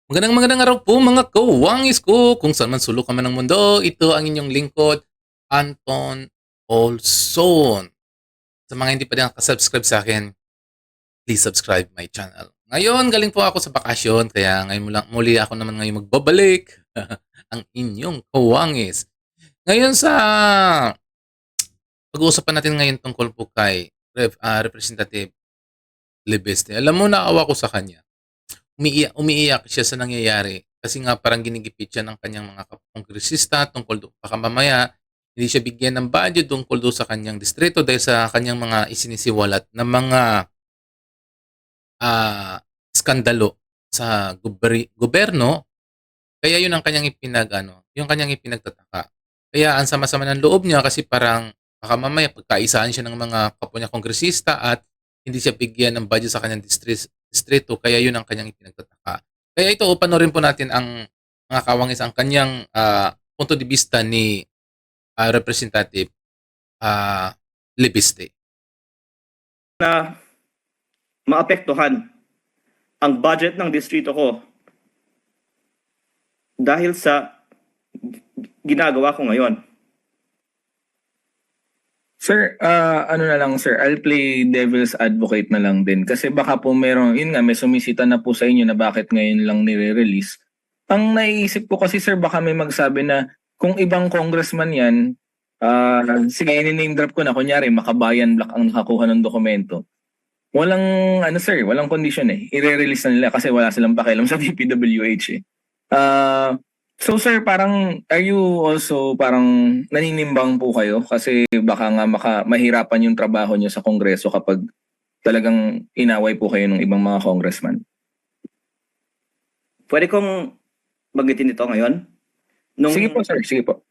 Magandang araw po mga kawangis ko kung saan man sulok ka man ng mundo. Ito ang inyong lingkod, Anton Olson. Sa mga hindi pa din nakasubscribe sa akin, please subscribe my channel. Ngayon, galing po ako sa bakasyon, kaya ngayon muli ako naman ngayon magbabalik ang inyong kawangis. Ngayon sa pag-uusapan natin ngayon tungkol po kay Representative Libeste. Alam mo, naawa ko sa kanya. Umiiyak siya sa nangyayari kasi nga parang ginigipit siya ng kanyang mga kongresista tungkol doon. Baka mamaya hindi siya bigyan ng budget tungkol doon sa kanyang distrito dahil sa kanyang mga isinisiwalat na mga skandalo sa gobyerno. Kaya yun ang kanyang yung kanyang ipinagtataka. Kaya ang sama-sama ng loob niya kasi parang baka mamaya pagkaisaan siya ng mga kapwa niya kongresista at hindi siya bigyan ng budget sa kanyang distrito, kaya yun ang kanyang ipinagtataka. Kaya ito, panoorin po natin ang mga kawangis, ang kanyang punto de vista ni Representative Libiste. Na maapektuhan ang budget ng distrito ko dahil sa ginagawa ko ngayon. Sir, ano na lang sir, I'll play devil's advocate na lang din. Kasi baka po yun nga, may sumisita na po sa inyo na bakit ngayon lang nire-release. Ang naiisip ko kasi sir, baka may magsabi na kung ibang congressman yan, sige, name drop ko na, kunyari, Makabayan Black ang nakakuha ng dokumento. Walang, walang condition eh. I-release na nila kasi wala silang pakialam sa DPWH eh. So sir, parang are you also parang naninimbang po kayo kasi baka nga mahirapan yung trabaho niyo sa Kongreso kapag talagang inaway po kayo ng ibang mga congressman? Pwede kong banggitin ito ngayon? Sige po sir, sige po.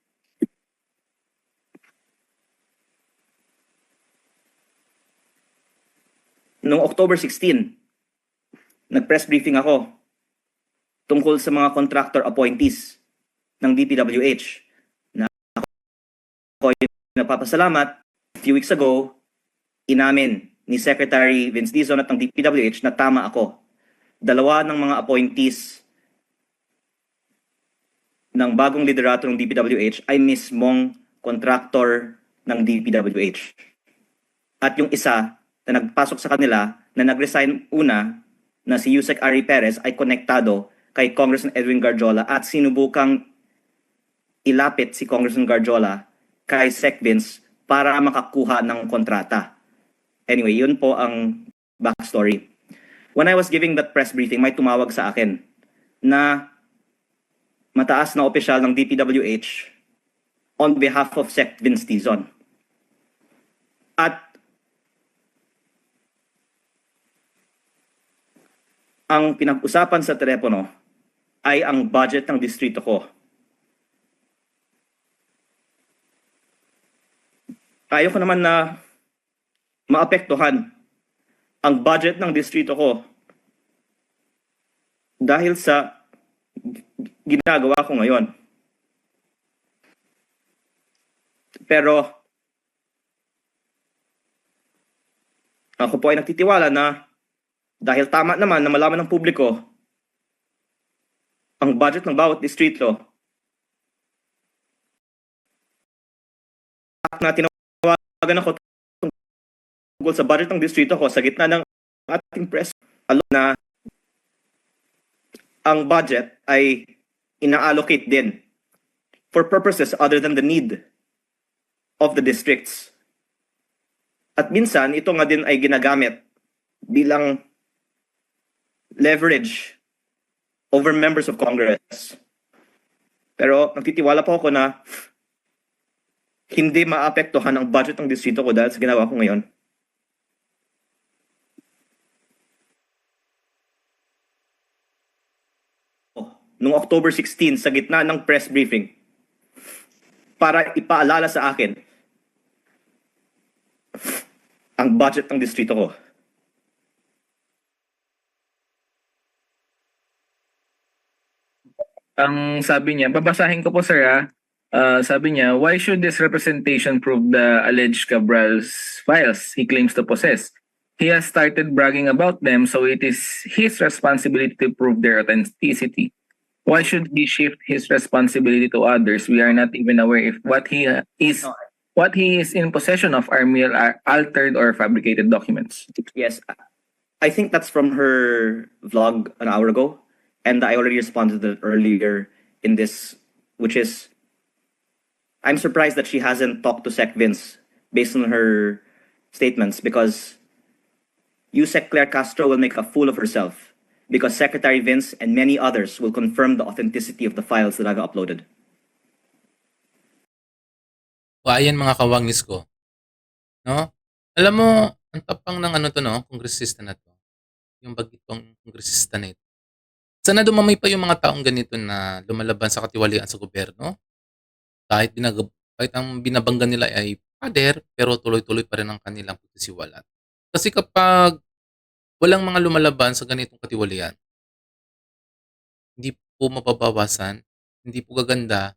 Noong October 16, nag-press briefing ako tungkol sa mga contractor appointees ng DPWH na ako ay napapasalamat. A few weeks ago, inamin ni Secretary Vince Dizon at ng DPWH na tama ako. Dalawa ng mga appointees ng bagong liderato ng DPWH ay mismong contractor ng DPWH. At yung isa na nagpasok sa kanila na nag-resign una na si Yusek Ari Perez ay konektado kay Congressman Edwin Garjola at sinubukang ilapit si Congressman Garjola kay Sec Vince para makakuha ng kontrata. Anyway, yun po ang backstory. When I was giving that press briefing, may tumawag sa akin na mataas na opisyal ng DPWH on behalf of Sec Vince Dizon. At ang pinag-usapan sa telepono ay ang budget ng distrito ko. Ayaw ko naman na maapektuhan ang budget ng distrito ko dahil sa ginagawa ko ngayon. Pero ako po ay nagtitiwala na dahil tama naman na malaman ng publiko ang budget ng bawat distrito na tinawagan ako tungkol sa budget ng distrito ko sa gitna ng ating press na ang budget ay ina-allocate din for purposes other than the need of the districts. At minsan, ito nga din ay ginagamit bilang leverage over members of Congress. Pero nagtitiwala po ako na hindi maapektuhan ang budget ng distrito ko dahil sa ginawa ko ngayon. Noong October 16, sa gitna ng press briefing, para ipaalala sa akin ang budget ng distrito ko. Ang sabi niya, babasahin ko po sir sabi niya, why should this representation prove the alleged Cabral's files he claims to possess? he has started bragging about them, so it is his responsibility to prove their authenticity. Why should he shift his responsibility to others? We are not even aware if what he is in possession of are mere altered or fabricated documents. Yes, I think that's from her vlog an hour ago, and I already responded to that earlier in this, which is, I'm surprised that she hasn't talked to Sec Vince based on her statements, because Yusek Claire Castro will make a fool of herself because Secretary Vince and many others will confirm the authenticity of the files that I've uploaded. O ayan mga kawangis ko. No? Alam mo, ang tapang ng ano to, no? Kongresista na to. Yung bagitong kongresista na ito. Sana dumamay pa yung mga taong ganito na lumalaban sa katiwalian sa gobyerno. Kahit ang binabangga nila ay pader, pero tuloy-tuloy pa rin ang kanilang pagsisiwalat. Kasi kapag walang mga lumalaban sa ganitong katiwalian, hindi po mababawasan, hindi po gaganda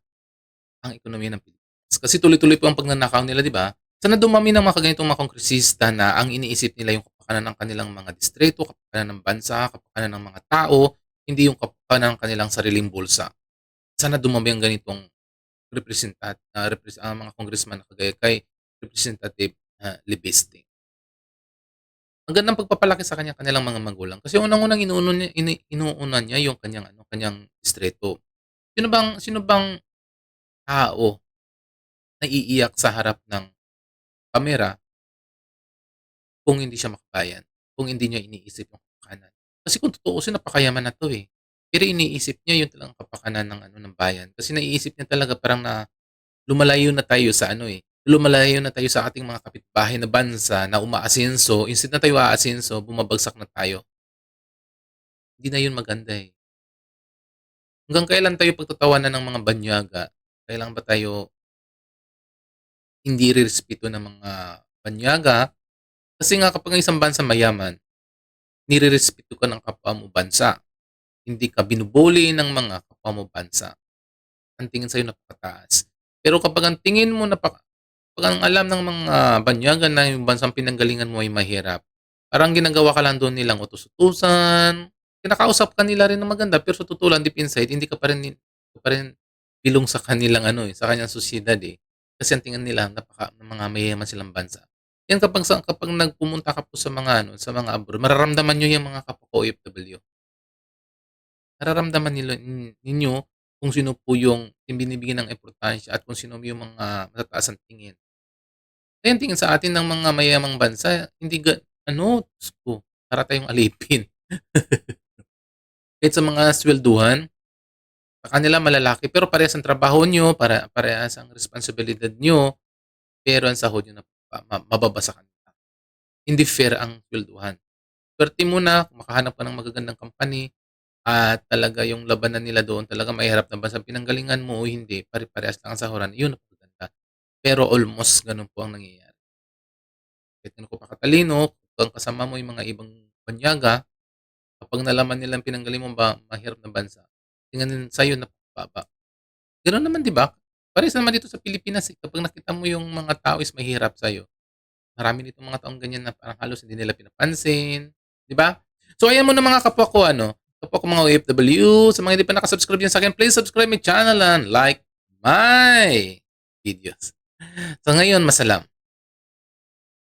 ang ekonomiya ng Pilipinas. Kasi tuloy-tuloy po ang pagnanakaw nila, di ba? Sana dumami ng mga ganitong mga kongresista na ang iniisip nila yung kapakanan ng kanilang mga distrito, kapakanan ng bansa, kapakanan ng mga tao, hindi yung kapakanan ng kanilang sariling bulsa. Sana dumami ang ganitong ang mga congressman na kagaya kay Representative Libiste. Ang gandang pagpapalaki sa kanilang mga magulang. Kasi unang-unang inuuna niya yung kanyang distrito. Sino bang tao na iiyak sa harap ng kamera kung hindi siya makabayan, kung hindi niya iniisip yung kapakanan. Kasi kung tutuusin, napakayaman na to eh. Pero iniisip niya yung talagang kapakanan ng bayan. Kasi naiisip niya talaga parang na lumalayo na tayo sa lumalayo na tayo sa ating mga kapitbahay na bansa na umaasenso. Instead na tayo aasenso, bumabagsak na tayo. Hindi na yun maganda eh. Hanggang kailan tayo pagtatawanan ng mga banyaga? Kailan ba tayo hindi rirespeto ng mga banyaga? Kasi nga kapag ang isang bansa mayaman, nirerespeto ka ng kapwa mo bansa. Hindi ka binubuli ng mga kapwa mo bansa. Ang tingin sa'yo napakataas. Pero kapag ang tingin mo pag ang alam ng mga banyaga na yung bansang pinanggalingan mo ay mahirap, parang ginagawa ka lang doon nilang utos-utusan, kinakausap ka nila rin ng maganda, pero sa totoo lang, deep inside, hindi ka pa rin bilong sa kanilang sa kanyang sosyedad eh. Kasi ang tingin nila, ng mga mayayaman silang bansa. Yan kapag nagpumunta ka po sa mga sa mga abroad, mararamdaman nyo yung mga kapwa OFW. Nararamdaman ninyo kung sino po yung binibigyan ng importansya at kung sino yung mga matataas ang tingin. Kaya ang tingin sa atin ng mga mayayamang bansa, hindi Diyos ko, para tayong alipin. Kahit sa mga swelduhan, sa kanila malalaki, pero parehas ang trabaho nyo, parehas ang responsibilidad nyo, pero ang sahod nyo na mababa sa kanila. Hindi fair ang swelduhan. Swerte muna, kung makahanap ka ng magagandang company, at talaga yung labanan nila doon, talaga mahirap na bansang pinanggalingan mo o hindi, pare-parehas lang ang sahuran, yun ang maganda. Pero almost ganun po ang nangyayari. Kahit ano ko pa katalino, kung kasama mo yung mga ibang banyaga, kapag nalaman nilang pinanggaling mo mahirap na bansa, tingnan sa'yo na baba. Ganoon naman, di ba? Parehas naman dito sa Pilipinas, kapag nakita mo yung mga tao is mahirap sa'yo, marami dito mga taong ganyan na parang halos hindi nila pinapansin, di ba? So ayan mo na mga kapwa ko, kapwa ko mga OFW, sa mga hindi pa nakasubscribe yan sa akin, please subscribe my channel and like my videos. So ngayon, masalam.